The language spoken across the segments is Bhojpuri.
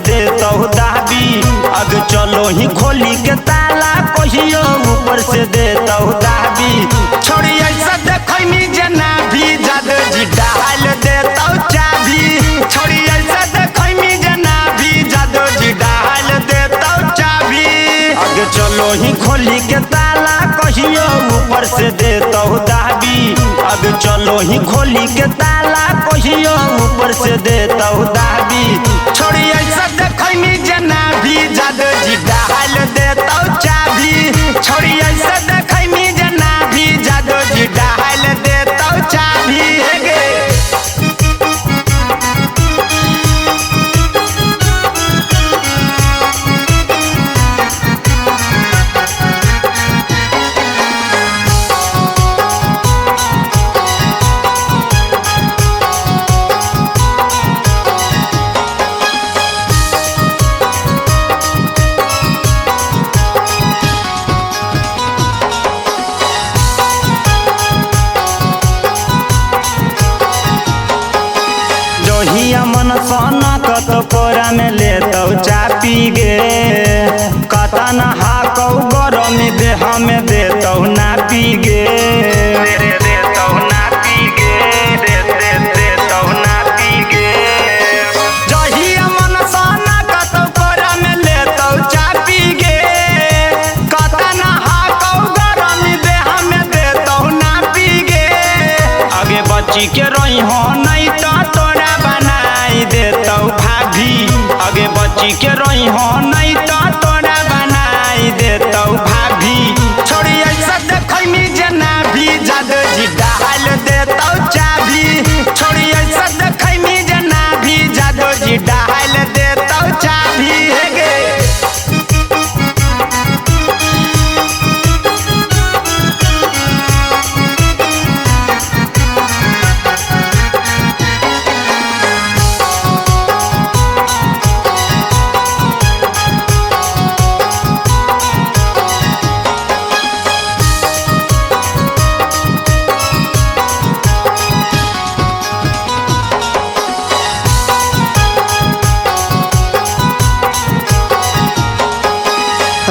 देता दाबी। अब चलो ही खोली के ताला कहियो ऊपर से देता दाबी। छोड़ी ऐसा देखनी जना भी जादू जी डाल देता चाबी। छोड़ी ऐसा देखनी जना भी जादू जी डाल देता चाबी। अब चलो ही खोली के ताला कहियो ऊपर से देता दाबी। अब चलो ही खोली के ताला कहियो ऊपर से देता दाबी। छोड़ी ऐसा देखनी जना भी जादू जी डाल देता चाबी। छोड़ी ऐसा देखनी जना भी जादू जी डाल देता चाबी। मन सोना कत कोरा में लेतौ चापी गे। कता नहा कौ गरम देह में देतौ ना पी गे। देतौ ना पी गे, देतौ ना पी गे। जहिया मन सोना कत कोरा में लेतौ चापी गे। कता नहा कौ गरम देह में देतौ ना पी गे। आगे बच्ची के रही हो नहीं तो तोरा देतौ भाभी। आगे बच्ची के रही हो नहीं तो तोरा बनाई देतौ भाभी। छोड़ी ऐसा देखनी जना भी जादू जी डाल देतौ चाबी। छोड़ी ऐसा देखनी जना भी जादू जी डाल देतौ चाबी।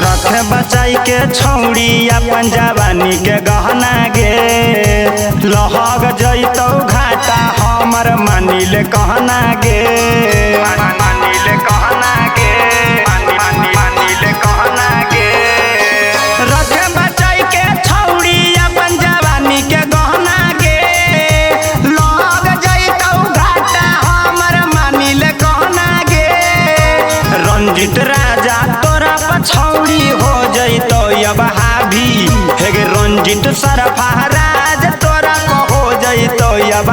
रखे बचाई के छौड़ी अपन जवानी के गहना गे। लहग जैतौ घाटा हमर मानिल कहना गे। मानिल कहना गे, मानिल कहना गे। रखे बचाई के छौड़ी अपन जवानी के गहना गे। लहग जैतौ घाटा हमर मानिल कहना गे। रंजित राजा तोरा पछौड़ी हो जैतो अब हावी। हेगे रंजित सरफराज तोरा को हो जैतो अब